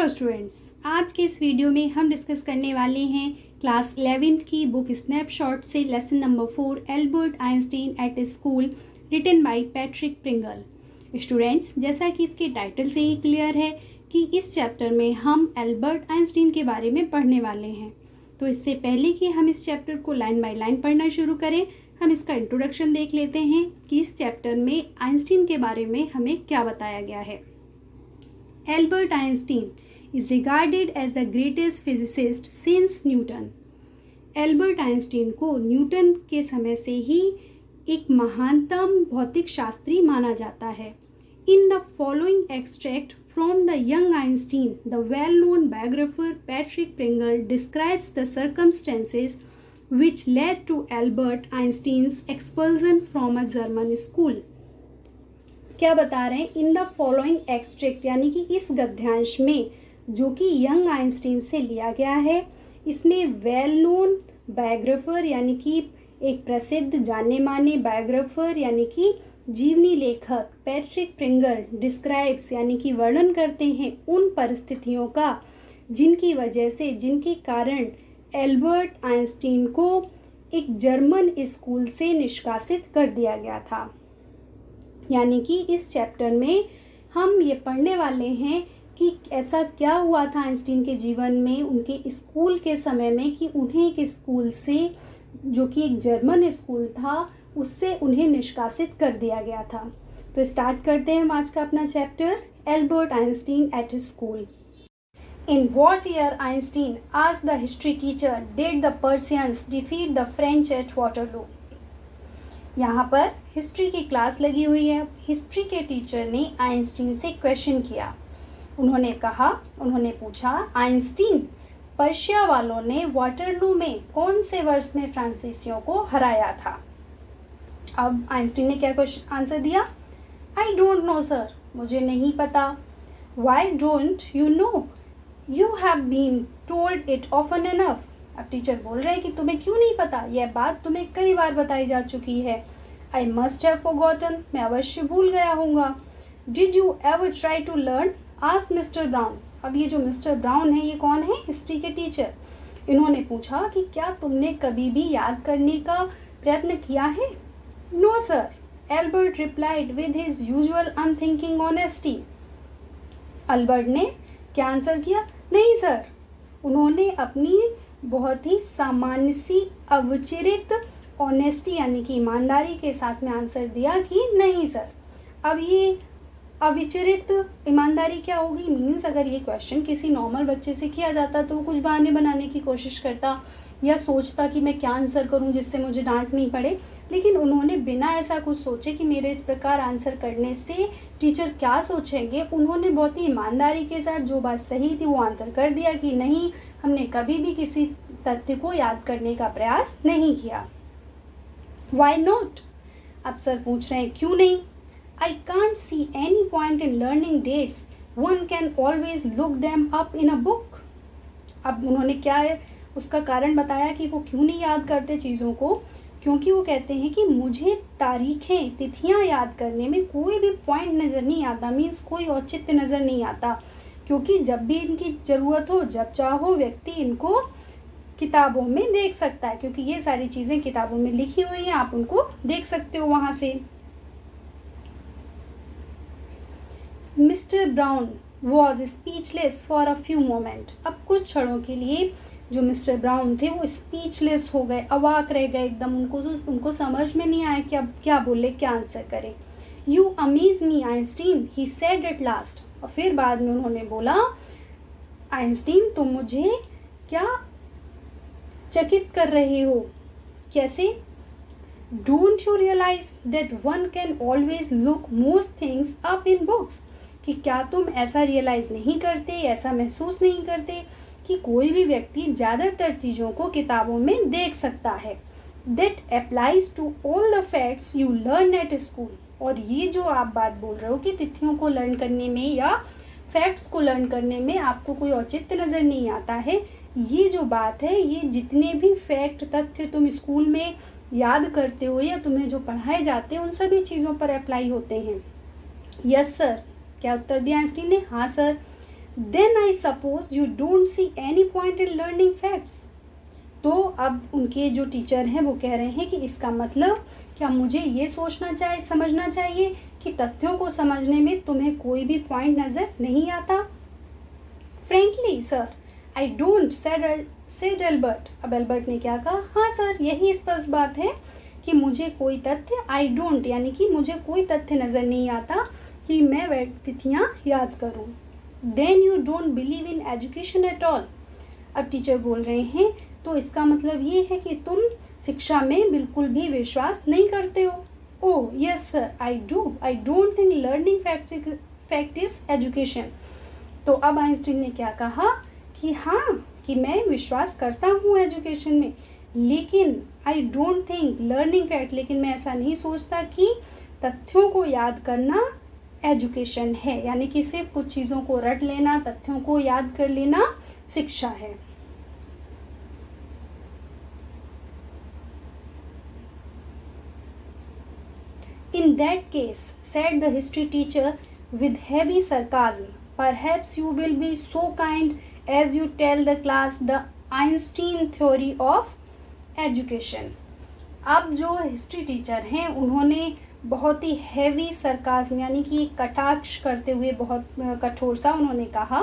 Hello students, आज के इस वीडियो में हम डिस्कस करने वाले हैं क्लास 11th की बुक स्नैपशॉट से lesson number 4 Albert Einstein at school written by Patrick Pringle. Students, जैसा कि इसके टाइटल से ही क्लियर है कि इस चैप्टर में हम एल्बर्ट आइंस्टीन के बारे में पढ़ने वाले हैं। तो इससे पहले कि हम इस चैप्टर को लाइन बाय लाइन पढ़ना शुरू करें, हम इसका इंट्रोडक्शन देख लेते हैं कि इस चैप्टर में आइंस्टीन के बारे में हमें क्या बताया गया है। Albert Einstein is regarded as the greatest physicist since Newton. Albert Einstein को न्यूटन के समय से ही एक महानतम भौतिक शास्त्री माना जाता है। In the following extract from the young Einstein, the well-known biographer Patrick Pringle describes the circumstances which led to Albert Einstein's expulsion from a German school. क्या बता रहे हैं? इन द फॉलोइंग एक्सट्रैक्ट, यानी कि इस गद्यांश में जो कि यंग आइंस्टीन से लिया गया है, इसमें वेल नोन बायोग्राफर यानी कि एक प्रसिद्ध जाने माने बायोग्राफर यानी कि जीवनी लेखक पैट्रिक प्रिंगल डिस्क्राइब्स यानी कि वर्णन करते हैं उन परिस्थितियों का जिनकी वजह से, जिनके कारण एल्बर्ट आइंस्टीन को एक जर्मन स्कूल से निष्कासित कर दिया गया था। यानी कि इस चैप्टर में हम ये पढ़ने वाले हैं कि ऐसा क्या हुआ था आइंस्टीन के जीवन में, उनके स्कूल के समय में, कि उन्हें एक स्कूल से जो कि एक जर्मन स्कूल था उससे उन्हें निष्कासित कर दिया गया था। तो स्टार्ट करते हैं हम आज का अपना chapter, Albert Einstein at school. In what year Einstein asked the history teacher did the Persians defeat the French eight Waterloo. यहाँ पर हिस्ट्री की क्लास लगी हुई है। हिस्ट्री के टीचर ने आइंस्टीन से क्वेश्चन किया। उन्होंने पूछा, आइंस्टीन, पर्शिया वालों ने वाटरलू में कौन से वर्ष में फ्रांसीसियों को हराया था? अब आइंस्टीन ने क्या क्वेश्चन आंसर दिया? आई डोंट नो सर, मुझे नहीं पता। Why don't you know? You have been told it often enough. अब टीचर बोल रहे हैं कि तुम्हें क्यों नहीं पता, यह बात तुम्हें कई बार बताई जा चुकी है। आई मस्ट हैव फॉरगॉटन, मैं अवश्य भूल गया हूँगा। Did you ever try to learn? Ask mister Brown. अब ये जो मिस्टर ब्राउन है, ये कौन है? हिस्ट्री के टीचर। इन्होंने पूछा कि क्या तुमने कभी भी याद करने का प्रयत्न किया है? No sir, Albert replied with his usual unthinking honesty. Albert ने क्या आंसर किया? नहीं सर। उन्होंने अपनी बहुत ही सामान्य सी अविचलित ऑनेस्टी यानी कि ईमानदारी के साथ में आंसर दिया कि नहीं सर। अब ये अविचलित ईमानदारी क्या होगी? मीन्स अगर ये क्वेश्चन किसी नॉर्मल बच्चे से किया जाता तो वो कुछ बहाने बनाने की कोशिश करता या सोचता कि मैं क्या आंसर करूं जिससे मुझे डांट नहीं पड़े, लेकिन उन्होंने बिना ऐसा कुछ सोचे कि मेरे इस प्रकार आंसर करने से टीचर क्या सोचेंगे, उन्होंने बहुत ही ईमानदारी के साथ जो बात सही थी वो आंसर कर दिया कि नहीं, हमने कभी भी किसी तथ्य को याद करने का प्रयास नहीं किया। Why not? अब सर पूछ रहे हैं क्यों नहीं? I can't see any point in learning dates, one can always look them up in a book. अब उन्होंने क्या है उसका कारण बताया कि वो क्यों नहीं याद करते चीज़ों को, क्योंकि वो कहते हैं कि मुझे तारीखें, तिथियां याद करने में कोई भी पॉइंट नज़र नहीं आता, मीन्स कोई औचित्य नज़र नहीं आता, क्योंकि जब भी इनकी ज़रूरत हो, जब चाहो व्यक्ति इनको किताबों में देख सकता है, क्योंकि ये सारी चीज़ें किताबों में लिखी हुई हैं, आप उनको देख सकते हो वहाँ से। Mister brown was speechless for a few moment. अब कुछ क्षणों के लिए जो मिस्टर ब्राउन थे वो स्पीचलेस हो गए, अवाक रह गए एकदम। उनको समझ में नहीं आया कि अब क्या बोले, क्या आंसर करें। You amaze me Einstein, he said at last. और फिर बाद में उन्होंने बोला, आइंस्टीन तुम मुझे क्या चकित कर रहे हो? कैसे? Don't you realise that one can always look most things up in books? कि क्या तुम ऐसा रियलाइज नहीं करते, ऐसा महसूस नहीं करते कि कोई भी व्यक्ति ज़्यादातर चीज़ों को किताबों में देख सकता है। That applies to all the facts you learn at school. और ये जो आप बात बोल रहे हो कि तिथियों को लर्न करने में या फैक्ट्स को लर्न करने में आपको कोई औचित्य नज़र नहीं आता है, ये जो बात है, ये जितने भी फैक्ट, तथ्य तुम स्कूल में याद करते हो या तुम्हें जो पढ़ाए जाते हैं उन सभी चीज़ों पर अप्लाई होते हैं। यस सर, क्या उत्तर दिया आइंस्टीन ने? हाँ sir. Then I suppose you don't see any point in learning facts. तो अब उनके जो टीचर हैं वो कह रहे हैं कि इसका मतलब क्या मुझे ये समझना चाहिए कि तथ्यों को समझने में तुम्हें कोई भी पॉइंट नज़र नहीं आता। Frankly sir I don't, said Albert. अब एल्बर्ट ने क्या कहा, हाँ सर यही स्पष्ट बात है कि मुझे कोई तथ्य, आई डोंट यानी कि मुझे कोई तथ्य नज़र नहीं आता कि मैं वह तिथियाँ याद करूँ। Then you don't believe in education at all. अब टीचर बोल रहे हैं तो इसका मतलब ये है कि तुम शिक्षा में बिल्कुल भी विश्वास नहीं करते हो। Oh yes sir I don't think learning fact is education. तो अब आइंस्टीन ने क्या कहा कि हाँ, कि मैं विश्वास करता हूँ एजुकेशन में, लेकिन I don't think learning fact, लेकिन मैं ऐसा नहीं सोचता कि तथ्यों को याद करना एजुकेशन है, यानी कि सिर्फ कुछ चीज़ों को रट लेना, तथ्यों को याद कर लेना शिक्षा है। In that case, said the history teacher with heavy sarcasm, perhaps you will be so kind as you tell the class the Einstein theory of education. अब जो हिस्ट्री टीचर हैं उन्होंने बहुत ही हैवी सरकाज़म यानी कि कटाक्ष करते हुए बहुत कठोर सा उन्होंने कहा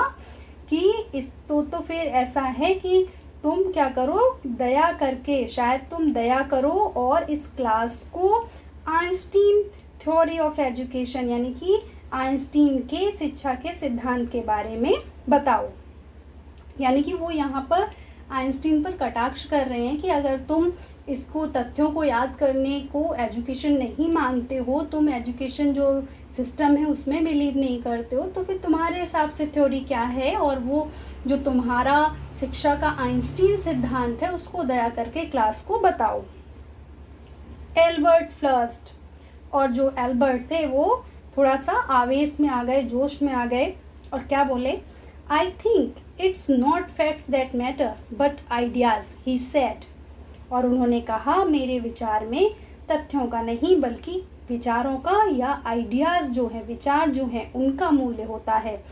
कि इस तो फिर ऐसा है कि तुम क्या करो, दया करके, शायद तुम दया करो और इस क्लास को आइंस्टीन थ्योरी ऑफ एजुकेशन यानी कि आइंस्टीन के शिक्षा के सिद्धांत के बारे में बताओ। यानी कि वो यहाँ पर आइंस्टीन पर कटाक्ष कर रहे हैं कि अगर तुम इसको तथ्यों को याद करने को एजुकेशन नहीं मानते हो, तुम एजुकेशन जो सिस्टम है उसमें बिलीव नहीं करते हो, तो फिर तुम्हारे हिसाब से थ्योरी क्या है, और वो जो तुम्हारा शिक्षा का आइंस्टीन सिद्धांत है उसको दया करके क्लास को बताओ। एल्बर्ट फ्लस्ड, और जो एल्बर्ट थे वो थोड़ा सा आवेश में आ गए, जोश में आ गए, और क्या बोले, I think it's not facts that matter but ideas, he said. और उन्होंने कहा मेरे विचार में तथ्यों का नहीं बल्कि विचारों का या आइडियाज जो है, विचार जो है उनका मूल्य होता है।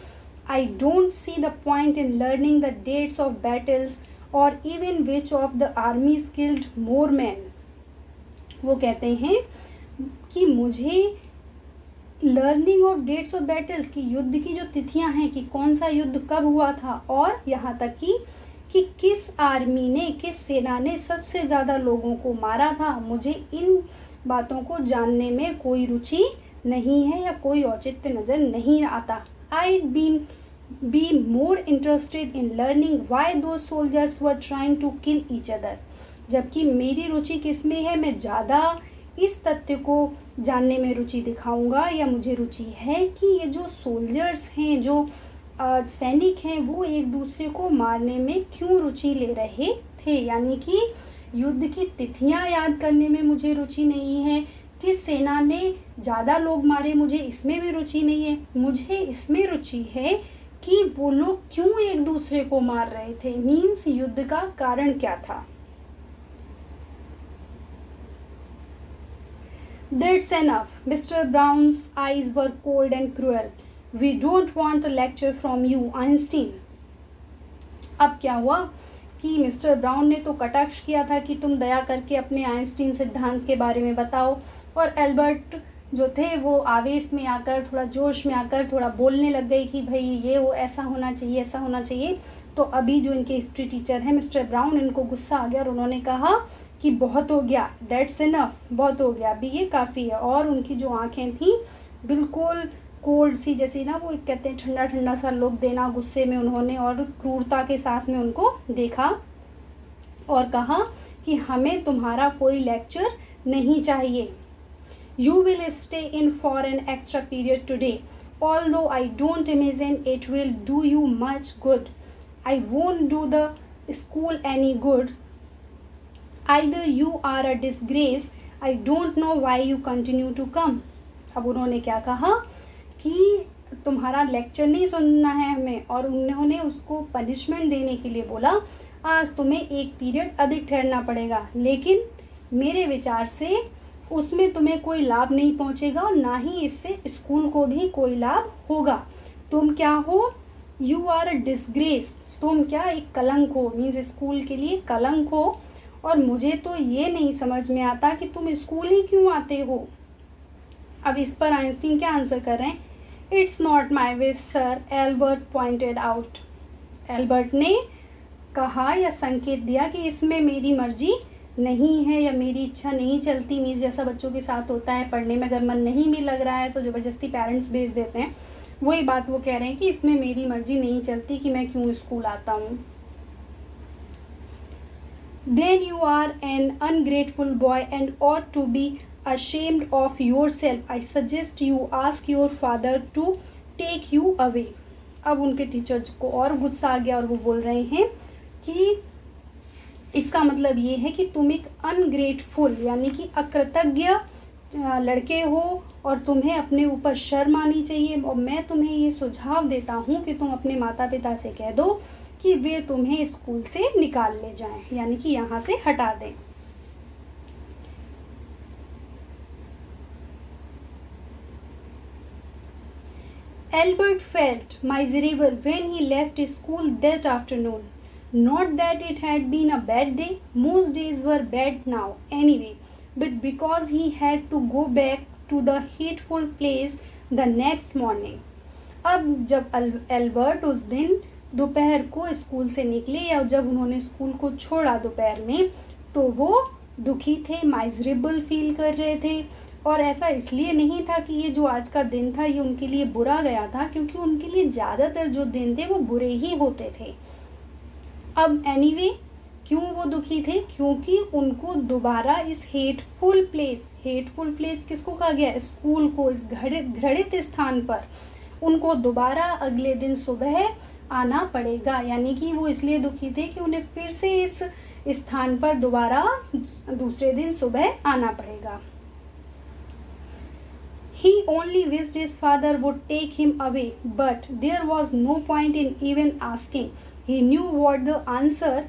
I don't see the point in learning the dates of battles और even which of the army killed more man. वो कहते हैं कि मुझे learning of dates of battles की, युद्ध की जो तिथियां हैं कि कौन सा युद्ध कब हुआ था, और यहाँ तक कि किस आर्मी ने, किस सेना ने सबसे ज़्यादा लोगों को मारा था, मुझे इन बातों को जानने में कोई रुचि नहीं है या कोई औचित्य नज़र नहीं आता। I be more interested in learning why two soldiers were trying to kill each other. जबकि मेरी रुचि किस में है, मैं ज़्यादा इस तथ्य को जानने में रुचि दिखाऊंगा, या मुझे रुचि है कि ये जो सोल्जर्स हैं, जो सैनिक हैं, वो एक दूसरे को मारने में क्यों रुचि ले रहे थे। यानी कि युद्ध की तिथियां याद करने में मुझे रुचि नहीं है, किस सेना ने ज़्यादा लोग मारे, मुझे इसमें भी रुचि नहीं है। मुझे इसमें रुचि है कि वो लोग क्यों एक दूसरे को मार रहे थे, मीन्स युद्ध का कारण क्या था। That's enough. Mr. Brown's eyes were cold and cruel. We don't want a lecture from you, Einstein. अब क्या हुआ कि मिस्टर ब्राउन ने तो कटाक्ष किया था कि तुम दया करके अपने आइंस्टीन सिद्धांत के बारे में बताओ, और एल्बर्ट जो थे वो आवेश में आकर, थोड़ा जोश में आकर थोड़ा बोलने लग गए कि भाई ये वो ऐसा होना चाहिए, ऐसा होना चाहिए। तो अभी जो इनके हिस्ट्री टीचर हैं मिस्टर ब्राउन, इनको गुस्सा आ गया और उन्होंने कहा कि बहुत हो गया, दैट्स इनफ, बहुत हो गया, अभी ये काफ़ी है। और उनकी जो आंखें थी बिल्कुल कोल्ड सी, जैसी ना वो कहते हैं ठंडा ठंडा सा लुक देना, गुस्से में उन्होंने और क्रूरता के साथ में उनको देखा और कहा कि हमें तुम्हारा कोई लेक्चर नहीं चाहिए। You will stay in for an extra period today, although I don't imagine it will do you much good. I won't do the school any good. Either you are a disgrace, I don't know why you continue to come. अब उन्होंने क्या कहा कि तुम्हारा lecture नहीं सुनना है हमें, और उन्होंने उसको पनिशमेंट देने के लिए बोला आज तुम्हें एक पीरियड अधिक ठहरना पड़ेगा, लेकिन मेरे विचार से उसमें तुम्हें कोई लाभ नहीं पहुंचेगा और ना ही इससे स्कूल को भी कोई लाभ होगा। तुम क्या हो, यू आर अ डिसग्रेस, तुम क्या एक कलंक हो, मीन्स स्कूल के लिए कलंक हो, और मुझे तो ये नहीं समझ में आता कि तुम स्कूल ही क्यों आते हो। अब इस पर आइंस्टीन क्या आंसर कर रहे हैं, it's not my wish sir, Albert pointed out. Albert ने कहा या संकेत दिया कि इसमें मेरी मर्जी नहीं है या मेरी इच्छा नहीं चलती। मीन्स जैसा बच्चों के साथ होता है, पढ़ने में अगर मन नहीं भी लग रहा है तो ज़बरदस्ती पेरेंट्स भेज देते हैं, वही बात वो कह रहे हैं कि इसमें मेरी मर्जी नहीं चलती कि मैं क्यों स्कूल आता हूँ। Then you are an ungrateful boy and ought to be ashamed of yourself. I suggest you ask your father to take you away. अब उनके टीचर्स को और गुस्सा आ गया और वो बोल रहे हैं कि इसका मतलब ये है कि तुम एक अनग्रेटफुल यानी कि अकृतज्ञ लड़के हो और तुम्हें अपने ऊपर शर्म आनी चाहिए, और मैं तुम्हें ये सुझाव देता हूँ कि तुम अपने माता पिता से कह दो कि वे तुम्हें स्कूल से निकाल ले जाएं, यानी कि यहाँ से हटा दें। Albert felt miserable when he left school that afternoon. Not that it had been a bad day, most days were bad now anyway, but because he had to go back to the hateful place the next morning. अब जब Albert उस दिन दोपहर को school से निकले या जब उन्होंने स्कूल को छोड़ा दोपहर में, तो वो दुखी थे, माइजरेबल फील कर रहे थे। और ऐसा इसलिए नहीं था कि ये जो आज का दिन था ये उनके लिए बुरा गया था, क्योंकि उनके लिए ज़्यादातर जो दिन थे वो बुरे ही होते थे। अब एनीवे क्यों वो दुखी थे, क्योंकि उनको दोबारा इस हेटफुल प्लेस किसको कहा गया, स्कूल को, इस घृणित स्थान पर उनको दोबारा अगले दिन सुबह आना पड़ेगा। यानी कि वो इसलिए दुखी थे कि उन्हें फिर से इस स्थान पर दोबारा दूसरे दिन सुबह आना पड़ेगा। He only wished his father would take him away, but there was no point in even asking. He knew what the answer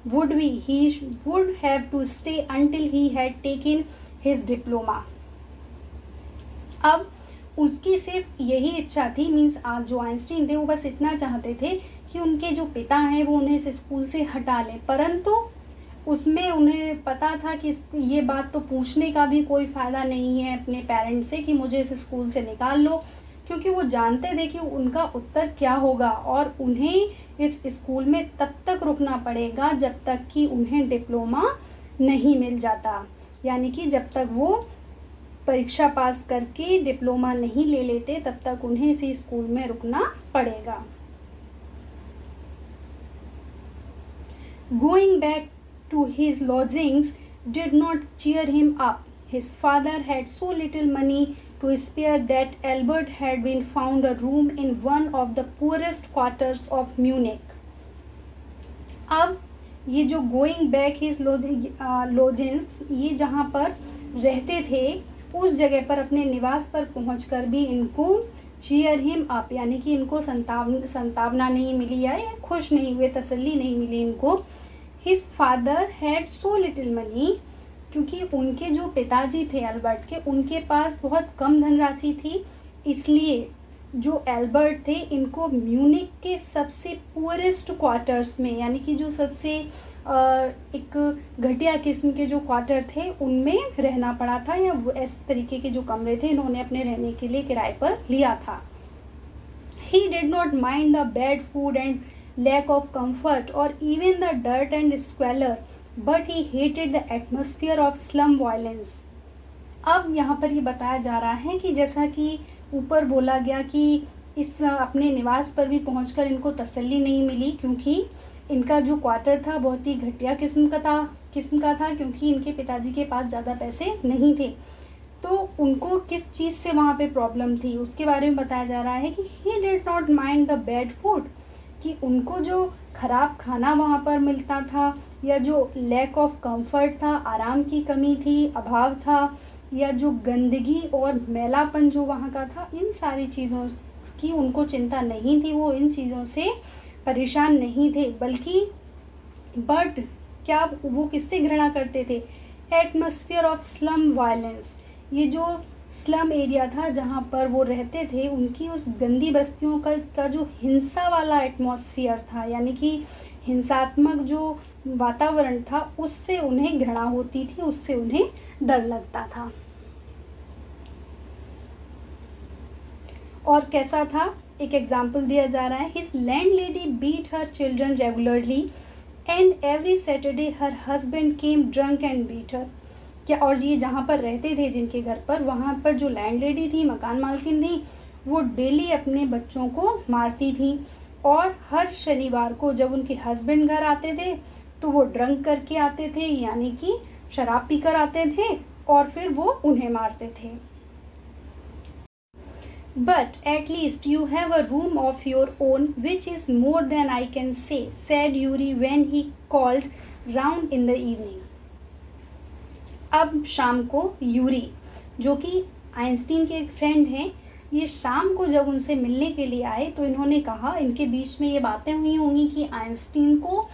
would be. He would have to stay until he had taken his diploma. अब उसकी सिर्फ यही इच्छा थी, means आज जो Einstein थे वो बस इतना चाहते थे कि उनके जो पिता हैं वो उन्हें इस स्कूल से हटा लें, परंतु उसमें उन्हें पता था कि ये बात तो पूछने का भी कोई फ़ायदा नहीं है अपने पेरेंट्स से कि मुझे इस स्कूल से निकाल लो, क्योंकि वो जानते थे कि उनका उत्तर क्या होगा और उन्हें इस स्कूल में तब तक रुकना पड़ेगा जब तक कि उन्हें डिप्लोमा नहीं मिल जाता, यानी कि जब तक वो परीक्षा पास करके डिप्लोमा नहीं ले लेते तब तक उन्हें इसी स्कूल में रुकना पड़ेगा। Going back to his lodgings did not cheer him up. His father had so little money to spare that Albert had been found a room in one of the poorest quarters of Munich. अब ये जो going back his lodgings, ये जहाँ पर रहते थे उस जगह पर अपने निवास पर पहुंचकर भी इनको चीयर हिम अप, यानी कि इनको संतावना नहीं मिली या खुश नहीं हुए, तसल्ली नहीं मिली इनको। His father had so little money, क्योंकि उनके जो पिताजी थे एल्बर्ट के, उनके पास बहुत कम धनराशि थी, इसलिए जो एल्बर्ट थे इनको म्यूनिक के सबसे पुअरेस्ट क्वार्टर्स में, यानी कि जो सबसे एक घटिया किस्म के जो क्वार्टर थे उनमें रहना पड़ा था, या इस तरीके के जो कमरे थे इन्होंने अपने रहने के लिए किराए पर लिया था। He did not mind the bad food and lack of comfort or even the dirt and squalor, but he hated the atmosphere of slum violence. अब यहाँ पर ये बताया जा रहा है कि जैसा कि ऊपर बोला गया कि इस अपने निवास पर भी पहुंचकर इनको तसल्ली नहीं मिली, क्योंकि इनका जो क्वार्टर था बहुत ही घटिया किस्म का था, क्योंकि इनके पिताजी के पास ज़्यादा पैसे नहीं थे। तो उनको किस चीज़ से वहाँ पे प्रॉब्लम थी उसके बारे में बताया जा रहा है कि he did not mind the bad food, कि उनको जो ख़राब खाना वहाँ पर मिलता था, या जो लैक ऑफ कंफर्ट था, आराम की कमी थी, अभाव था, या जो गंदगी और मैलापन जो वहाँ का था, इन सारी चीज़ों की उनको चिंता नहीं थी, वो इन चीज़ों से परेशान नहीं थे, बल्कि बट क्या वो किससे घृणा करते थे, एटमॉस्फेयर ऑफ स्लम वायलेंस, ये जो स्लम एरिया था जहाँ पर वो रहते थे, उनकी उस गंदी बस्तियों का जो हिंसा वाला एटमॉस्फेयर था, यानी कि हिंसात्मक जो वातावरण था, उससे उन्हें घृणा होती थी, उससे उन्हें डर लगता था। और कैसा था, एक एग्जाम्पल दिया जा रहा है, his landlady beat her children regularly and every Saturday her husband came drunk and beat her. क्या, और ये जहाँ पर रहते थे जिनके घर पर, वहाँ पर जो लैंडलेडी थी, मकान मालकिन थी, वो डेली अपने बच्चों को मारती थी, और हर शनिवार को जब उनके हस्बैंड घर आते थे तो वो ड्रंक करके आते थे, यानी कि शराब पीकर आते थे, और फिर वो उन्हें मारते थे। But at least you have a room of your own, which is more than I can say, said Yuri when he called round in the evening. अब शाम को यूरी, जो कि आइंस्टीन के एक फ्रेंड हैं, ये शाम को जब उनसे मिलने के लिए आए तो इन्होंने कहा, इनके बीच में ये बातें हुई होंगी कि आइंस्टीन को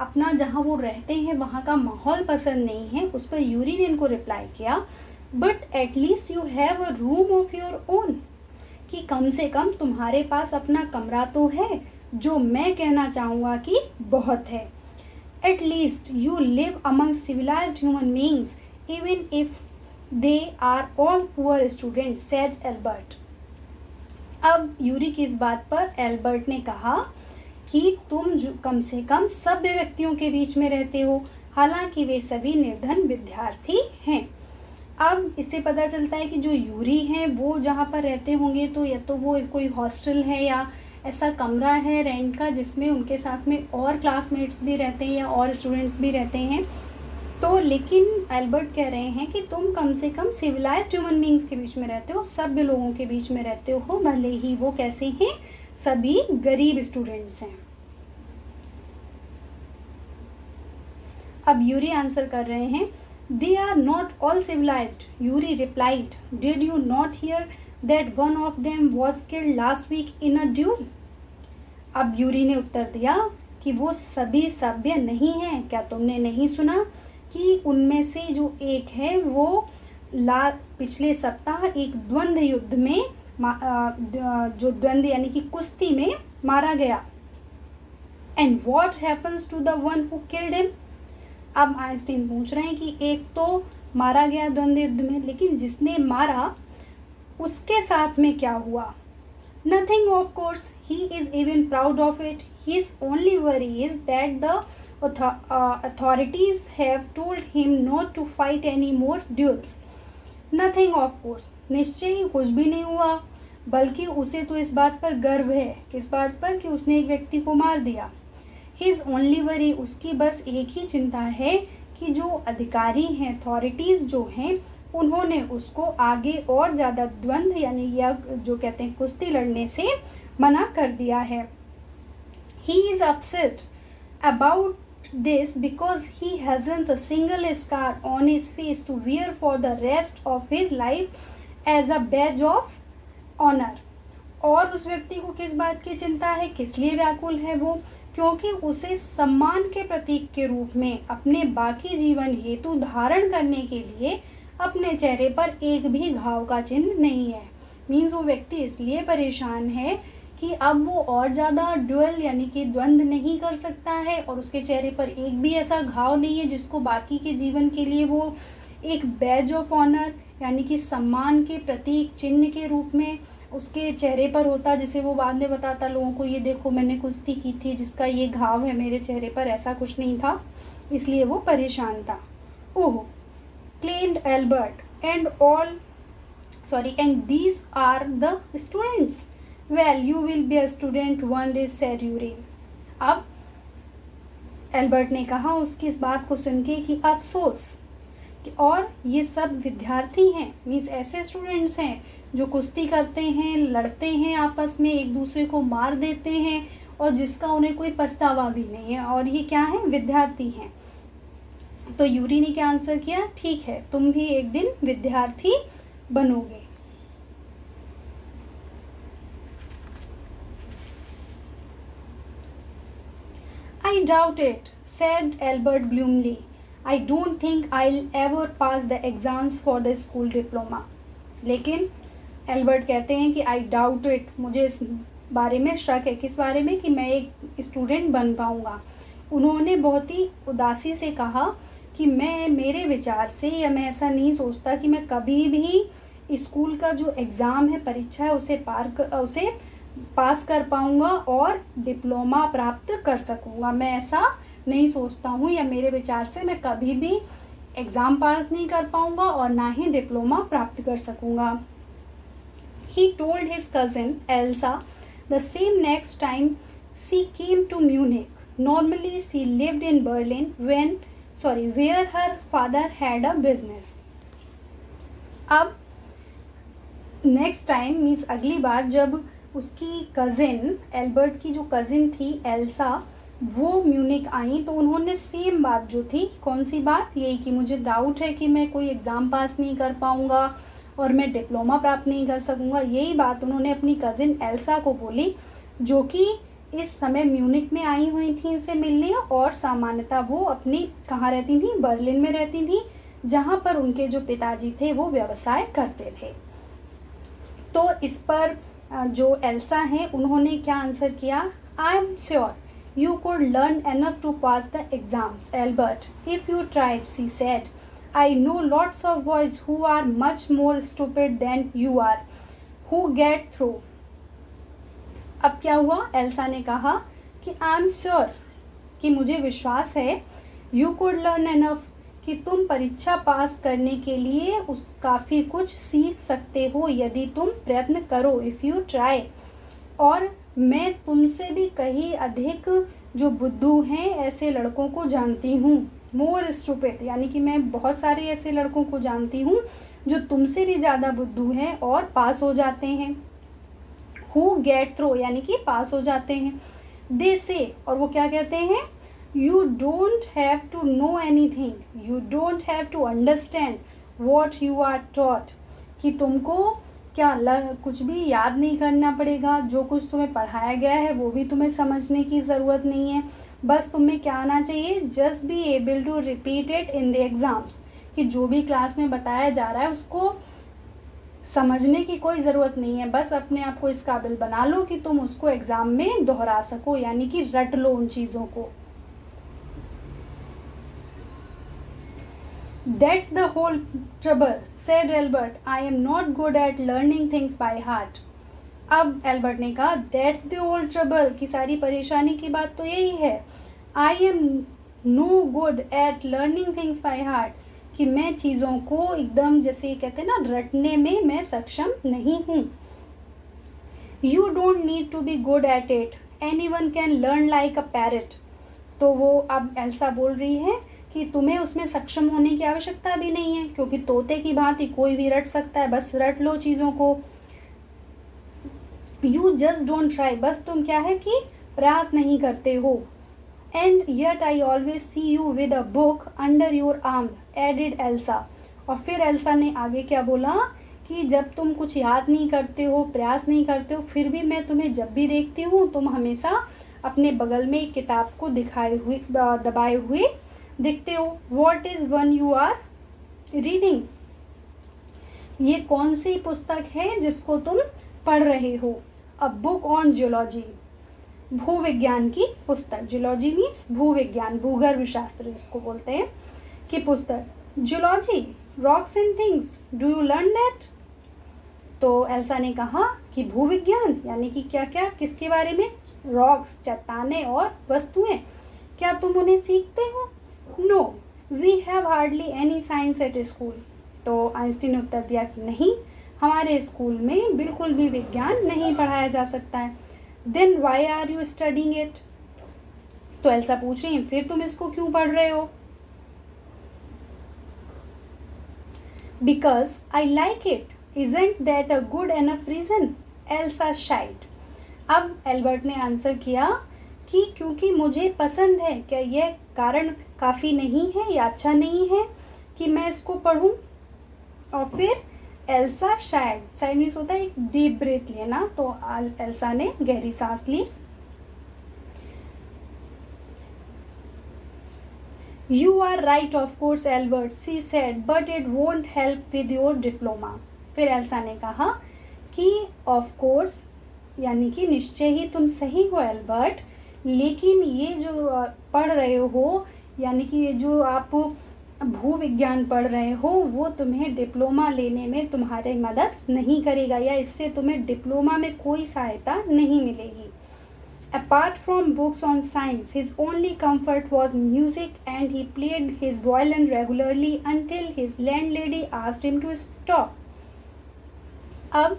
अपना जहाँ वो रहते हैं वहाँ का माहौल पसंद नहीं है। उस पर यूरी ने इनको रिप्लाई किया, but at least you have a room of your own, कि कम से कम तुम्हारे पास अपना कमरा तो है, जो मैं कहना चाहूँगा कि बहुत है। At least you live among civilised human beings even if they are all poor student, said Albert. अब यूरी की इस बात पर एल्बर्ट ने कहा कि तुम कम से कम सभ्य व्यक्तियों के बीच में रहते हो, हालांकि वे सभी निर्धन विद्यार्थी हैं। अब इससे पता चलता है कि जो यूरी हैं वो जहाँ पर रहते होंगे तो या तो वो कोई हॉस्टल है या ऐसा कमरा है रेंट का, जिसमें उनके साथ में और क्लासमेट्स भी रहते हैं या और स्टूडेंट्स भी रहते हैं। तो लेकिन एल्बर्ट कह रहे हैं कि तुम कम से कम सिविलाइज्ड ह्यूमन बीइंग्स के बीच में रहते हो, सभ्य लोगों के बीच में रहते हो, भले ही वो कैसे हैं, सभी गरीब स्टूडेंट्स हैं। अब यूरी आंसर कर रहे हैं, They are not all civilized, Yuri replied. Did you not hear that one of them was killed last week in a duel? अब यूरी ने उत्तर दिया कि वो सभी सभ्य नहीं हैं। क्या तुमने नहीं सुना कि उनमें से जो एक है वो पिछले सप्ताह एक द्वंद्व युद्ध में जो द्वंद्व यानी कि कुश्ती में मारा गया। And what happens to the one who killed him? अब आइंस्टीन पूछ रहे हैं कि एक तो मारा गया द्वंद्व युद्ध में, लेकिन जिसने मारा उसके साथ में क्या हुआ? Nothing of course, he is even proud of it, his only worry is that the authorities have told him not to fight any more duels. Nothing of course, निश्चय ही कुछ भी नहीं हुआ, बल्कि उसे तो इस बात पर गर्व है। किस बात पर? कि उसने एक व्यक्ति को मार दिया। हिज ओनली वरी, उसकी बस एक ही चिंता है कि जो अधिकारी हैं, अथॉरिटीज़ जो हैं, उन्होंने उसको आगे और ज़्यादा द्वंद्व यानी या जो कहते हैं कुश्ती लड़ने से मना कर दिया है। He is upset about this because he hasn't a single scar on his face to wear for the rest of his life as a badge of honour. और उस व्यक्ति को किस बात की चिंता है, किस लिए व्याकुल है वो? क्योंकि उसे सम्मान के प्रतीक के रूप में अपने बाकी जीवन हेतु धारण करने के लिए अपने चेहरे पर एक भी घाव का चिन्ह नहीं है। मीन्स वो व्यक्ति इसलिए परेशान है कि अब वो और ज़्यादा ड्यूअल यानी कि द्वंद्व नहीं कर सकता है, और उसके चेहरे पर एक भी ऐसा घाव नहीं है जिसको बाकी के जीवन के लिए वो एक बैज ऑफ ऑनर यानी कि सम्मान के प्रतीक चिन्ह के रूप में उसके चेहरे पर होता, जिसे वो बाद में बताता लोगों को, ये देखो मैंने कुश्ती की थी जिसका ये घाव है मेरे चेहरे पर, ऐसा कुछ नहीं था, इसलिए वो परेशान था। Oh, claimed Albert, and these are the students. Well you will be a student one day, said Yuri. अब एल्बर्ट ने कहा उसकी इस बात को सुन के कि अफसोस, और ये सब विद्यार्थी हैं, मीन्स ऐसे स्टूडेंट्स हैं जो कुश्ती करते हैं, लड़ते हैं आपस में, एक दूसरे को मार देते हैं, और जिसका उन्हें कोई पछतावा भी नहीं है, और ये क्या है? विद्यार्थी हैं। तो यूरी ने क्या आंसर किया? ठीक है, तुम भी एक दिन विद्यार्थी बनोगे। I doubt it, said Albert gloomily. I don't think I'll ever pass the exams for the school diploma. लेकिन एल्बर्ट कहते हैं कि आई डाउट इट, मुझे इस बारे में शक है। किस बारे में? कि मैं एक स्टूडेंट बन पाऊँगा। उन्होंने बहुत ही उदासी से कहा कि मेरे विचार से, या मैं ऐसा नहीं सोचता कि मैं कभी भी स्कूल का जो एग्ज़ाम है, परीक्षा है, उसे पास कर पाऊँगा और डिप्लोमा प्राप्त कर सकूँगा। मैं ऐसा नहीं सोचता हूँ, या मेरे विचार से मैं कभी भी एग्ज़ाम पास नहीं कर पाऊँगा और ना ही डिप्लोमा प्राप्त कर सकूँगा। He told his cousin Elsa the same next time she came to Munich. Normally she lived in Berlin where her father had a business. अब नेक्स्ट टाइम मीन्स अगली बार जब उसकी कज़िन, एल्बर्ट की जो कज़िन थी एल्सा, वो Munich आई, तो उन्होंने सेम बात जो थी, कौन सी बात? यही कि मुझे डाउट है कि मैं कोई एग्ज़ाम पास नहीं कर पाऊँगा और मैं डिप्लोमा प्राप्त नहीं कर सकूँगा। यही बात उन्होंने अपनी कज़िन एल्सा को बोली, जो कि इस समय म्यूनिक में आई हुई थी इनसे मिलने, और सामान्यतः वो अपनी कहाँ रहती थी? बर्लिन में रहती थी, जहाँ पर उनके जो पिताजी थे वो व्यवसाय करते थे। तो इस पर जो एल्सा हैं उन्होंने क्या आंसर किया? I am sure you could learn enough to pass the exams Albert if you tried, she said. I know lots of boys who are much more stupid than you are, who get through. अब क्या हुआ? Elsa ने कहा कि आई am sure, कि मुझे विश्वास है, यू कुड लर्न एनफ, कि तुम परीक्षा पास करने के लिए काफ़ी कुछ सीख सकते हो यदि तुम प्रयत्न करो, इफ़ यू ट्राई। और मैं तुमसे भी कहीं अधिक जो बुद्धू हैं ऐसे लड़कों को जानती हूँ। मोर स्टूपिड, यानी कि मैं बहुत सारे ऐसे लड़कों को जानती हूँ जो तुमसे भी ज़्यादा बुद्धू हैं और पास हो जाते हैं। हु गेट थ्रू, यानी कि पास हो जाते हैं। दे से, और वो क्या कहते हैं? You don't have to know anything, you don't have to understand what you are taught, कि तुमको कुछ भी याद नहीं करना पड़ेगा, जो कुछ तुम्हें पढ़ाया गया है वो भी तुम्हें समझने की ज़रूरत नहीं है। बस तुम्हें क्या आना चाहिए? Just be able to repeat it in the exams, कि जो भी क्लास में बताया जा रहा है उसको समझने की कोई ज़रूरत नहीं है, बस अपने आप को इस काबिल बना लो कि तुम उसको एग्ज़ाम में दोहरा सको, यानी कि रट लो उन चीज़ों को। That's the whole trouble, said Albert. I am not good at learning things by heart. अब एल्बर्ट ने कहा दैट्स द होल ट्रबल, की सारी परेशानी की बात तो यही है। I am no good at learning things by heart, कि मैं चीज़ों को एकदम जैसे कहते हैं ना रटने में मैं सक्षम नहीं हूँ। You don't need to be good at it, anyone can learn like a parrot. तो वो अब एल्सा बोल रही है कि तुम्हें उसमें सक्षम होने की आवश्यकता भी नहीं है, क्योंकि तोते की भांति कोई भी रट सकता है, बस रट लो चीज़ों को। यू जस्ट डोंट ट्राई, बस तुम क्या है कि प्रयास नहीं करते हो। And yet I always see you with a book under your arm, added Elsa. और फिर एल्सा ने आगे क्या बोला कि जब तुम कुछ याद नहीं करते हो, प्रयास नहीं करते हो, फिर भी मैं तुम्हें जब भी देखती हूँ तुम हमेशा अपने बगल में एक किताब को दबाए हुए दिखते हो। What is one you are reading, ये कौन सी पुस्तक है जिसको तुम पढ़ रहे हो? अ बुक ऑन जियोलॉजी, भूविज्ञान की पुस्तक। जियोलॉजी मीन्स भूविज्ञान, भूगर्भ शास्त्र जिसको बोलते हैं, की पुस्तक। Geology, rocks and things, do you learn that? तो एल्सा ने कहा कि भूविज्ञान यानी कि क्या क्या, किसके बारे में? रॉक्स, चट्टाने और वस्तुएं, क्या तुम उन्हें सीखते हो? No we have hardly any science at school. तो आइंस्टीन ने उत्तर दिया कि नहीं, हमारे स्कूल में बिल्कुल भी विज्ञान नहीं पढ़ाया जा सकता है। Then why are you studying it? तो एल्सा पूछ रही है फिर तुम इसको क्यों पढ़ रहे हो? Because I like it, isn't that a good enough reason? Elsa sighed. अब एल्बर्ट ने आंसर किया कि क्योंकि मुझे पसंद है। क्या यह कारण काफ़ी नहीं है या अच्छा नहीं है कि मैं इसको पढ़ूं? और फिर एल्सा शायद मीन्स होता है एक डीप ब्रेथ लेना, तो एल्सा ने गहरी सांस ली। You are right of course Albert, she said, but it won't help with your diploma. फिर एल्सा ने कहा कि ऑफ कोर्स, यानी कि निश्चय ही तुम सही हो एल्बर्ट, लेकिन ये जो पढ़ रहे हो, यानी कि ये जो आप भूविज्ञान पढ़ रहे हो, वो तुम्हें डिप्लोमा लेने में तुम्हारी मदद नहीं करेगा, या इससे तुम्हें डिप्लोमा में कोई सहायता नहीं मिलेगी। Apart from books on science, his only comfort was music, and he played his violin regularly until his landlady asked him to stop. अब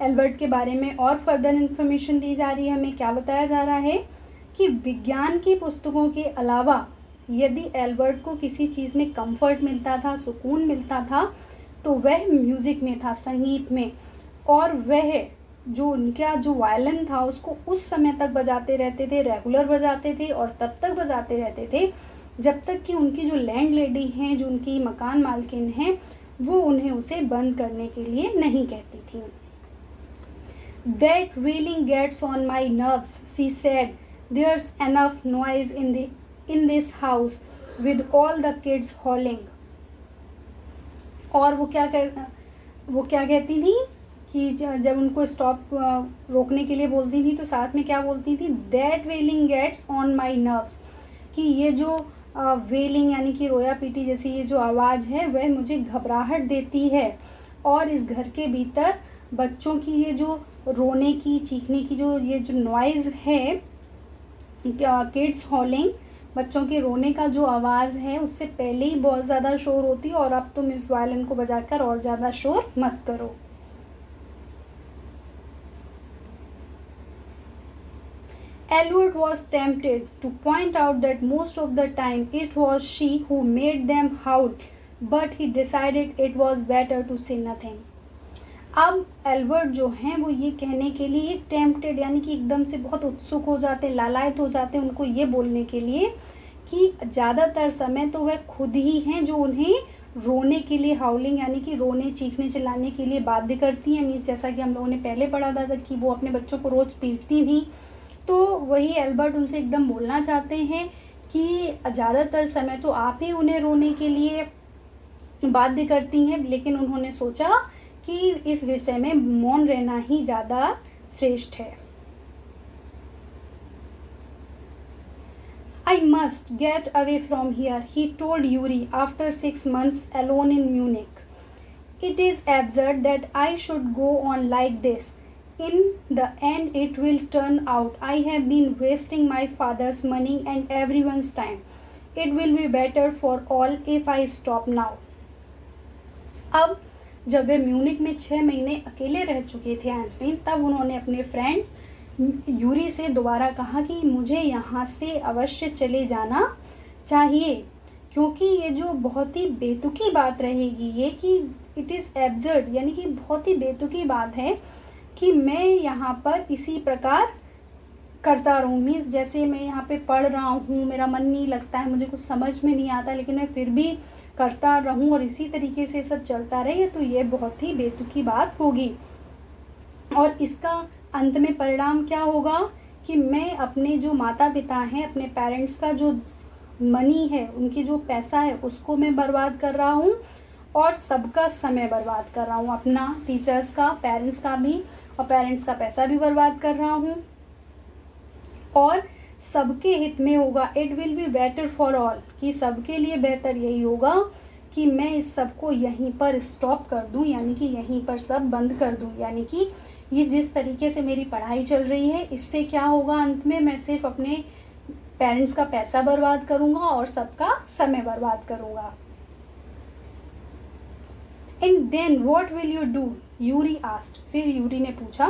एल्बर्ट के बारे में और फर्दर इन्फॉर्मेशन दी जा रही है। हमें क्या बताया जा रहा है कि विज्ञान की पुस्तकों के अलावा यदि एल्बर्ट को किसी चीज़ में कंफर्ट मिलता था, सुकून मिलता था, तो वह म्यूज़िक में था, संगीत में। और वह जो उनका जो वायलिन था उसको उस समय तक बजाते रहते थे, रेगुलर बजाते थे, और तब तक बजाते रहते थे जब तक कि उनकी जो लैंड लेडी हैं, जो उनकी मकान मालकिन हैं, वो उन्हें उसे बंद करने के लिए नहीं कहती थी। That wailing gets on my nerves, she said. There's enough noise in this house with all the kids howling. और वो क्या कहती थी कि जब उनको स्टॉप रोकने के लिए बोलती थी तो साथ में क्या बोलती थी, That wailing gets on my nerves, कि ये जो वेलिंग यानी कि रोया पीटी जैसी ये जो आवाज़ है वह मुझे घबराहट देती है। और इस घर के भीतर बच्चों की ये जो रोने की, चीखने की ये जो नॉइज़ है, किड्स हॉलिंग, बच्चों के रोने का जो आवाज़ है, उससे पहले ही बहुत ज़्यादा शोर होती है, और अब तुम इस वायलिन को बजाकर और ज़्यादा शोर मत करो। Elwood was tempted to point out that most of the time it was she who made them howl, but he decided it was better to say nothing. अब एल्बर्ट जो हैं वो ये कहने के लिए टेम्प्टेड, यानी कि एकदम से बहुत उत्सुक हो जाते हैं, लालायित हो जाते हैं उनको ये बोलने के लिए कि ज़्यादातर समय तो वह खुद ही हैं जो उन्हें रोने के लिए, हाउलिंग यानी कि रोने, चीखने, चिल्लाने के लिए बाध्य करती हैं। मीन्स जैसा कि हम लोगों ने पहले पढ़ा था कि वो अपने बच्चों को रोज़ पीटती थी, तो वही एल्बर्ट उनसे एकदम बोलना चाहते हैं कि ज़्यादातर समय तो आप ही उन्हें रोने के लिए बाध्य करती हैं, लेकिन उन्होंने सोचा कि इस विषय में मौन रहना ही ज़्यादा श्रेष्ठ है। I must get away from here, he told Yuri after 6 months alone in Munich. It is absurd that I should go on like this. In the end it will turn out I have been wasting my father's money and everyone's time. It will be better for all if I stop now. अब जब वे Munich में 6 महीने अकेले रह चुके थे Einstein, तब उन्होंने अपने फ्रेंड यूरी से दोबारा कहा कि मुझे यहाँ से अवश्य चले जाना चाहिए, क्योंकि ये जो बहुत ही बेतुकी बात रहेगी ये कि इट इज़ एब्सर्ड, यानी कि बहुत ही बेतुकी बात है कि मैं यहाँ पर इसी प्रकार करता रहूँ। मीन्स जैसे मैं यहाँ पे पढ़ रहा हूँ, मेरा मन नहीं लगता है, मुझे कुछ समझ में नहीं आता, लेकिन मैं फिर भी करता रहूँ और इसी तरीके से सब चलता रहे, तो ये बहुत ही बेतुकी बात होगी। और इसका अंत में परिणाम क्या होगा कि मैं अपने जो माता पिता हैं, अपने पेरेंट्स का जो मनी है, उनकी जो पैसा है, उसको मैं बर्बाद कर रहा हूँ और सबका समय बर्बाद कर रहा हूँ, अपना, टीचर्स का, पेरेंट्स का भी, और पेरेंट्स का पैसा भी बर्बाद कर रहा हूँ, और सबके हित में होगा। It will be better for all, कि सबके लिए बेहतर यही होगा कि मैं इस सब को यहीं पर स्टॉप कर दूं, यानी कि यहीं पर सब बंद कर दूं। यानी कि ये जिस तरीके से मेरी पढ़ाई चल रही है, इससे क्या होगा, अंत में मैं सिर्फ अपने पेरेंट्स का पैसा बर्बाद करूँगा और सबका समय बर्बाद करूँगा। And then what will you do, Yuri asked, फिर यूरी ने पूछा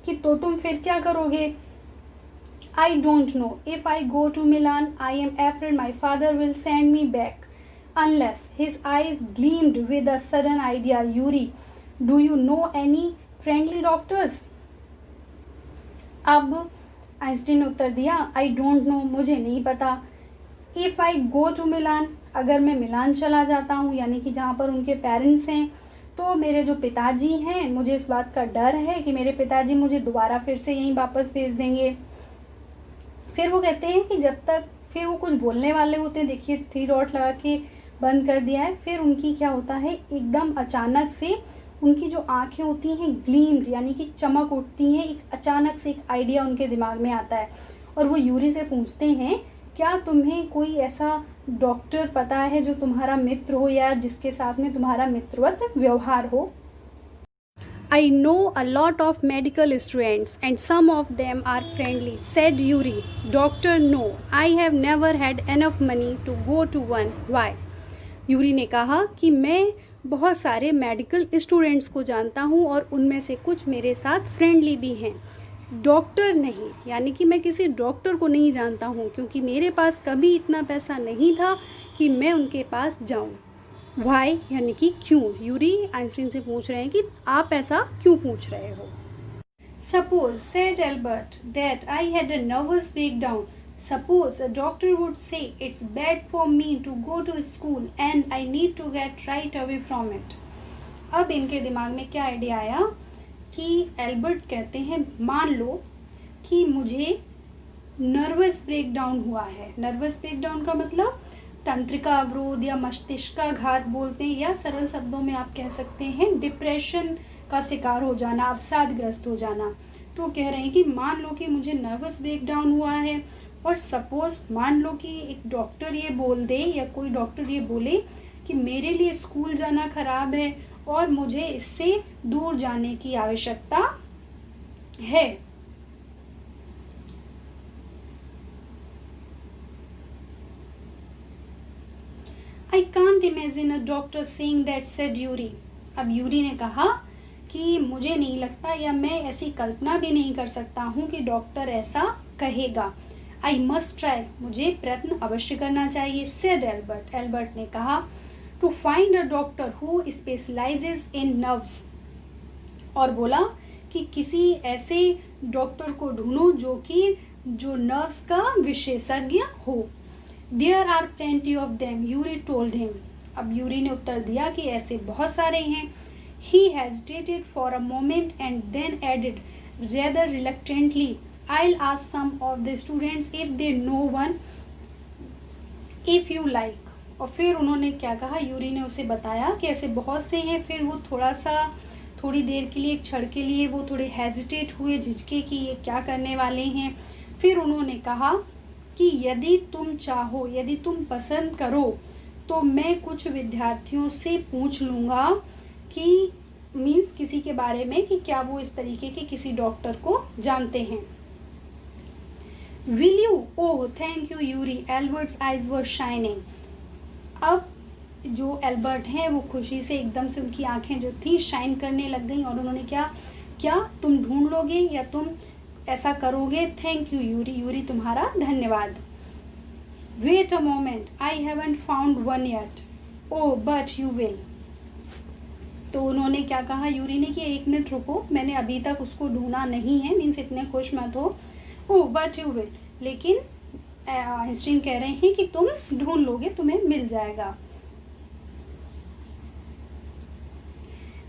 कि तो तुम फिर क्या करोगे। I don't know. If I go to Milan, I am afraid my father will send me back. Unless his eyes gleamed with a sudden idea. Yuri, do you know any friendly doctors? अब Einstein ने उत्तर दिया, I don't know, मुझे नहीं पता। If I go to Milan, अगर मैं मिलान चला जाता हूँ, यानी कि जहाँ पर उनके पेरेंट्स हैं, तो मेरे जो पिताजी हैं, मुझे इस बात का डर है कि मेरे पिताजी मुझे दोबारा फिर से यहीं वापस भेज देंगे। फिर वो कहते हैं कि जब तक, फिर वो कुछ बोलने वाले होते हैं, देखिए 3 डॉट लगा के बंद कर दिया है। फिर उनकी क्या होता है, एकदम अचानक से उनकी जो आंखें होती हैं ग्लीम्ड यानी कि चमक उठती हैं, एक अचानक से एक आइडिया उनके दिमाग में आता है और वो यूरी से पूछते हैं क्या तुम्हें कोई ऐसा डॉक्टर पता है जो तुम्हारा मित्र हो या जिसके साथ में तुम्हारा मित्रवत व्यवहार हो। I know a lot of medical students and some of them are friendly, said Yuri. Doctor, no, I have never had enough money to go to one. Why? Yuri ने कहा कि मैं बहुत सारे मेडिकल स्टूडेंट्स को जानता हूँ और उनमें से कुछ मेरे साथ फ्रेंडली भी हैं। डॉक्टर नहीं, यानी कि मैं किसी डॉक्टर को नहीं जानता हूँ क्योंकि मेरे पास कभी इतना पैसा नहीं था कि मैं उनके पास जाऊँ। वाई यानी कि क्यों, यूरी आइंस्टीन से पूछ रहे हैं कि आप ऐसा क्यों पूछ रहे हो। Suppose said Albert that I had a nervous breakdown. Suppose a doctor would say it's bad for me to go to school and I need to get right away from it. अब इनके दिमाग में क्या idea आया कि Albert कहते हैं मान लो कि मुझे नर्वस ब्रेकडाउन हुआ है। नर्वस ब्रेकडाउन का मतलब तंत्रिका अवरोध या मस्तिष्काघात बोलते हैं, या सरल शब्दों में आप कह सकते हैं डिप्रेशन का शिकार हो जाना, अवसादग्रस्त हो जाना। तो कह रहे हैं कि मान लो कि मुझे नर्वस ब्रेकडाउन हुआ है और सपोज मान लो कि एक डॉक्टर ये बोल दे या कोई डॉक्टर ये बोले कि मेरे लिए स्कूल जाना खराब है और मुझे इससे दूर जाने की आवश्यकता है। I can't imagine a doctor saying that, said Yuri. अब यूरी ने कहा कि मुझे नहीं लगता या मैं ऐसी कल्पना भी नहीं कर सकता हूँ कि डॉक्टर ऐसा कहेगा। I must try, मुझे प्रयत्न अवश्य करना चाहिए, said एल्बर्ट। एल्बर्ट ने कहा to find a doctor who specializes in nerves, और बोला कि किसी ऐसे डॉक्टर को ढूंढो जो नर्व्स का विशेषज्ञ हो। There are plenty of them, Yuri told him। अब यूरी ने उत्तर दिया कि ऐसे बहुत सारे हैं। He hesitated for a moment and then added rather reluctantly, I'll ask some of the students if they know one, if you like। और फिर उन्होंने क्या कहा, यूरी ने उसे बताया कि ऐसे बहुत से हैं। फिर वो थोड़ी देर के लिए, एक क्षण के लिए वो थोड़े हेजिटेट हुए, झिझके कि ये क्या करने वाले हैं। फिर उन्होंने कहा कि यदि तुम चाहो, यदि तुम पसंद करो तो मैं कुछ विद्यार्थियों से पूछ लूँगा कि मीन्स किसी के बारे में कि क्या वो इस तरीके के किसी डॉक्टर को जानते हैं। Will you? Oh thank you Yuri, Albert's eyes were shining. अब जो एल्बर्ट हैं वो खुशी से एकदम से उनकी आंखें जो थी शाइन करने लग गई और उन्होंने क्या तुम ढूंढ लोगे या तुम ऐसा करोगे? थैंक यू यूरी, यूरी तुम्हारा धन्यवाद। Wait a moment, I haven't found one yet. Oh but you will. तो उन्होंने क्या कहा यूरी ने कि एक मिनट रुको, मैंने अभी तक उसको ढूंढा नहीं है, मीन्स इतने खुश मत हो। ओह बट यू विल, लेकिन आइंस्टीन कह रहे हैं कि तुम ढूंढ लोगे, तुम्हें मिल जाएगा।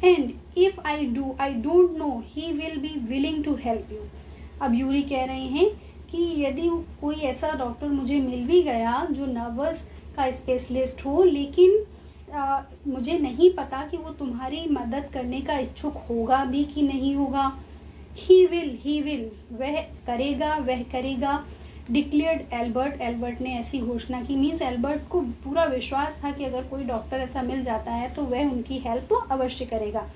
And if I do I don't know he will be willing to help you. अब यूरी कह रहे हैं कि यदि कोई ऐसा डॉक्टर मुझे मिल भी गया जो नर्वस का स्पेशलिस्ट हो, लेकिन मुझे नहीं पता कि वो तुम्हारी मदद करने का इच्छुक होगा भी कि नहीं होगा। ही विल, वह करेगा, डिक्लेयर्ड एल्बर्ट। एल्बर्ट ने ऐसी घोषणा की। मीन्स एल्बर्ट को पूरा विश्वास था कि अगर कोई डॉक्टर ऐसा मिल जाता है तो वह उनकी हेल्प अवश्य करेगा।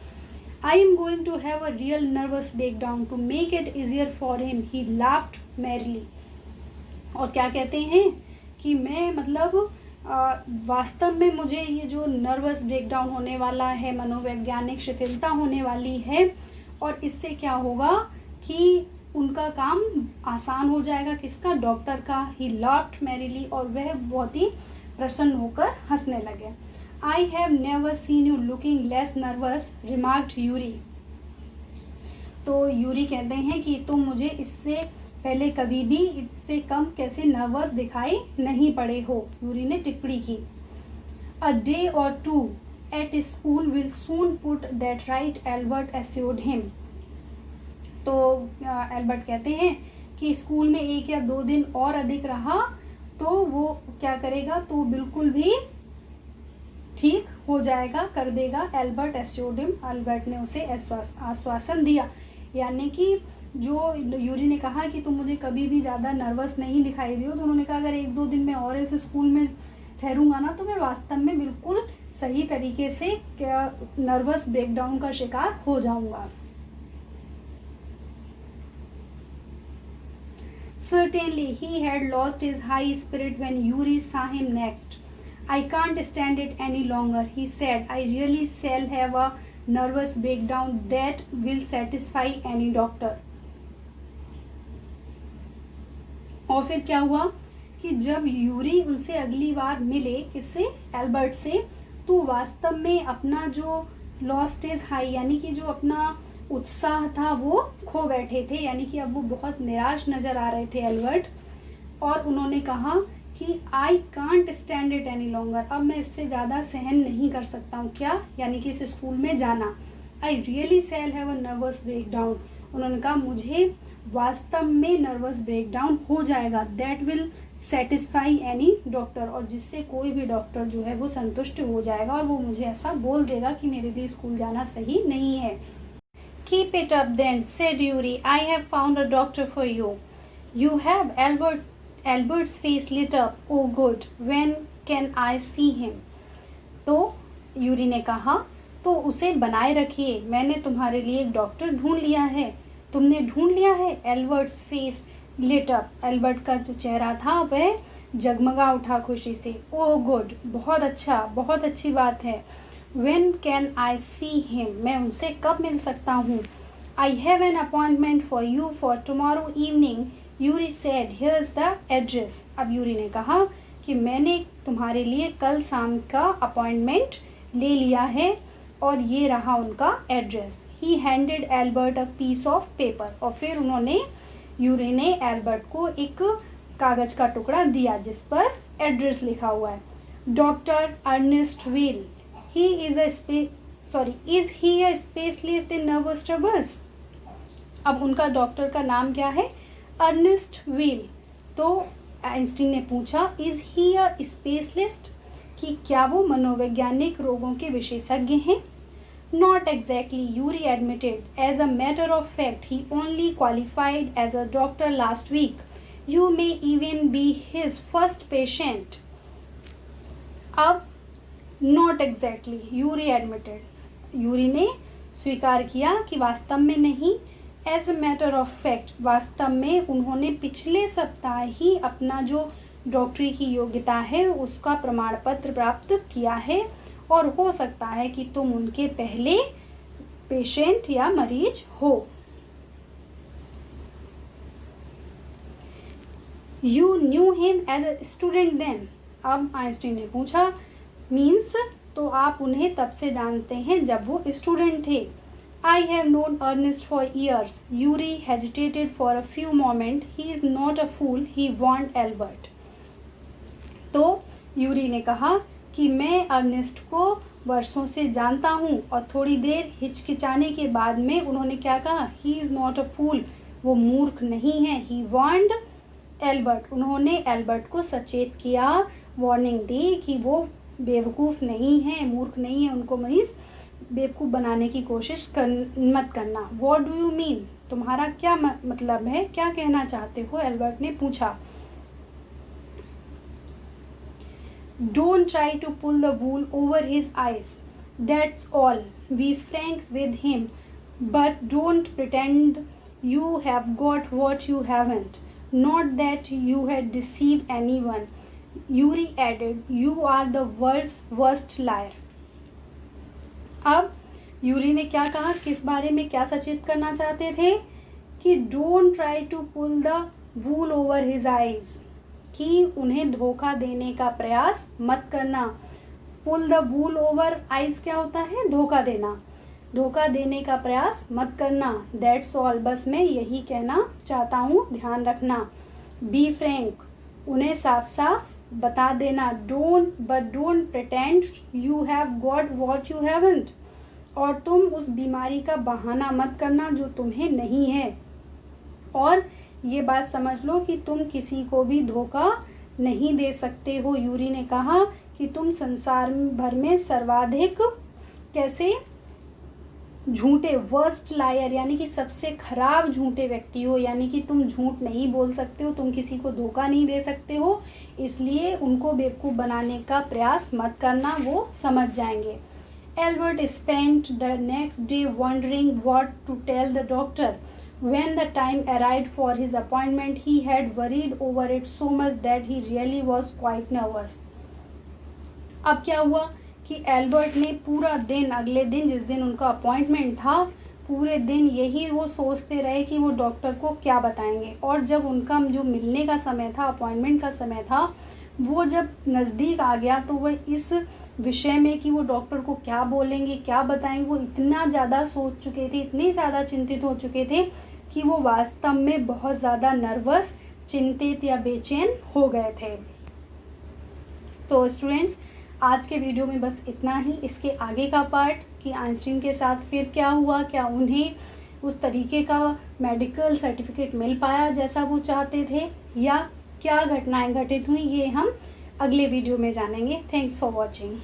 I am going to have a real nervous breakdown to make it easier for him, he laughed merrily। और क्या कहते हैं कि मैं मतलब वास्तव में मुझे ये जो नर्वस ब्रेकडाउन होने वाला है, मनोवैज्ञानिक शिथिलता होने वाली है, और इससे क्या होगा कि उनका काम आसान हो जाएगा। किसका? डॉक्टर का। ही laughed merrily, और वह बहुत ही प्रसन्न होकर हंसने लगे। I have never seen you looking less nervous, remarked Yuri. तो यूरी कहते हैं कि तुम मुझे इससे पहले कभी भी इससे कम कैसे नर्वस दिखाई नहीं पड़े हो, यूरी ने टिप्पणी की। A day or two at school will soon put that right, Albert assured him। तो एल्बर्ट कहते हैं कि स्कूल में 1 या 2 दिन और अधिक रहा तो वो क्या करेगा, तो बिल्कुल भी ठीक हो जाएगा, कर देगा। एल्बर्ट एश्योर्ड हिम, एल्बर्ट ने उसे आश्वासन दिया। यानी कि जो यूरी ने कहा कि तुम मुझे कभी भी ज़्यादा नर्वस नहीं दिखाई दियो, तो उन्होंने कहा अगर 1-2 दिन मैं और इस स्कूल में ठहरूंगा ना तो मैं वास्तव में बिल्कुल सही तरीके से नर्वस ब्रेकडाउन का शिकार हो जाऊंगा। Certainly, he had lost his high spirit when Yuri saw him next. I can't stand it any longer, he said. I really shall have a nervous breakdown that will satisfy any doctor. और फिर क्या हुआ कि जब Yuri उनसे अगली बार मिले, किससे, एल्बर्ट से, तो वास्तव में अपना जो लॉस्ट इज हाई यानी कि जो अपना उत्साह था वो खो बैठे थे। यानी कि अब वो बहुत निराश नजर आ रहे थे एल्बर्ट, और उन्होंने कहा कि I can't stand it any longer, अब मैं इससे ज़्यादा सहन नहीं कर सकता हूँ। क्या, यानी कि इस स्कूल में जाना। I really shall have a nervous breakdown, उन्होंने कहा मुझे वास्तव में नर्वस ब्रेकडाउन हो जाएगा, that will satisfy any doctor, और जिससे कोई भी डॉक्टर जो है वो संतुष्ट हो जाएगा और वो मुझे ऐसा बोल देगा कि मेरे लिए स्कूल जाना सही नहीं है। Keep it up then, said Yuri. I have found a doctor for you. You have? Albert's face lit up. Oh good. When can I see him? तो यूरी ने कहा, तो उसे बनाए रखिए, मैंने तुम्हारे लिए एक डॉक्टर ढूंढ लिया है। तुमने ढूंढ लिया है? Albert's face lit up, Albert का जो चेहरा था वह जगमगा उठा खुशी से। ओह गुड, बहुत अच्छा, बहुत अच्छी बात है। When can I see him? मैं उनसे कब मिल सकता हूँ? I have an appointment for you for tomorrow evening. Yuri said, here's the address. अब यूरी ने कहा कि मैंने तुम्हारे लिए कल शाम का अपॉइंटमेंट ले लिया है और ये रहा उनका address. He handed Albert a piece of paper. और फिर उन्होंने, यूरी ने एल्बर्ट को एक कागज का टुकड़ा दिया जिस पर एड्रेस लिखा हुआ है। Doctor Ernest Wheel, is he a specialist in nervous troubles? अब उनका डॉक्टर का नाम क्या है? Ernest wheel. तो आइंस्टीन ने पूछा, इज ही अ स्पेशलिस्ट, कि क्या वो मनोवैज्ञानिक रोगों के विशेषज्ञ हैं? Not exactly, Yuri admitted. As a matter of fact, he only qualified as a doctor last week. You may even be his first patient. अब not exactly, Yuri admitted, Yuri ने स्वीकार किया कि वास्तव में नहीं। As a matter of fact, वास्तव में उन्होंने पिछले सप्ताह ही अपना जो डॉक्टरी की योग्यता है उसका प्रमाण पत्र प्राप्त किया है, और हो सकता है कि तुम उनके पहले पेशेंट या मरीज हो। You knew him as a student then, अब आइंस्टीन ने पूछा, मीन्स तो आप उन्हें तब से जानते हैं जब वो स्टूडेंट थे। I have known Ernest for years. Yuri hesitated for a few moment. He is not a fool, he want Albert. तो यूरी ने कहा कि मैं अर्नेस्ट को वर्षों से जानता हूँ, और थोड़ी देर हिचकिचाने के बाद में उन्होंने क्या कहा? ही इज़ नॉट अ फूल, वो मूर्ख नहीं है। ही वांट एल्बर्ट, उन्होंने एल्बर्ट को सचेत किया, वार्निंग दी कि वो बेवकूफ़ नहीं है, मूर्ख नहीं है, उनको मरीज बेवकूफ़ बनाने की कोशिश मत करना। व्हाट डू यू मीन, तुम्हारा क्या मतलब है, क्या कहना चाहते हो? एल्बर्ट ने पूछा। Don't try to pull the wool over his eyes, that's all. Be frank with him, but don't pretend you have got what you haven't, not that you had deceived anyone. Yuri added, you are the world's worst liar. अब Yuri ने क्या कहा, किस बारे में क्या सचेत करना चाहते थे? कि don't try to pull the wool over his eyes, कि उन्हें धोखा देने का प्रयास मत करना। Pull the wool over eyes क्या होता है? धोखा देना, धोखा देने का प्रयास मत करना। दैट्स ऑल, बस मैं यही कहना चाहता हूँ, ध्यान रखना। बी फ्रैंक, उन्हें साफ साफ बता देना। Don't pretend you have got what you haven't, और तुम उस बीमारी का बहाना मत करना जो तुम्हें नहीं है। और ये बात समझ लो कि तुम किसी को भी धोखा नहीं दे सकते हो। यूरी ने कहा कि तुम संसार भर में सर्वाधिक कैसे झूठे, वर्स्ट लायर यानी कि सबसे खराब झूठे व्यक्ति हो, यानी कि तुम झूठ नहीं बोल सकते हो, तुम किसी को धोखा नहीं दे सकते हो, इसलिए उनको बेवकूफ़ बनाने का प्रयास मत करना, वो समझ जाएंगे। Albert spent the next day wondering what to tell the doctor. When the time arrived for his appointment, he had worried over it so much that he really was quite nervous. अब क्या हुआ कि Albert ने पूरा दिन, अगले दिन जिस दिन उनका अपॉइंटमेंट था, पूरे दिन यही वो सोचते रहे कि वो डॉक्टर को क्या बताएंगे। और जब उनका जो मिलने का समय था, अपॉइंटमेंट का समय था, वो जब नज़दीक आ गया तो वह इस विषय में कि वो डॉक्टर को क्या बोलेंगे, क्या बताएंगे, वो इतना ज़्यादा सोच चुके थे, इतने ज़्यादा चिंतित हो चुके थे कि वो वास्तव में बहुत ज़्यादा नर्वस, चिंतित या बेचैन हो गए थे। तो स्टूडेंट्स, आज के वीडियो में बस इतना ही। इसके आगे का पार्ट कि आइंस्टीन के साथ फिर क्या हुआ, क्या उन्हें उस तरीके का मेडिकल सर्टिफिकेट मिल पाया जैसा वो चाहते थे, या क्या घटनाएं घटित हुई, ये हम अगले वीडियो में जानेंगे। Thanks for watching.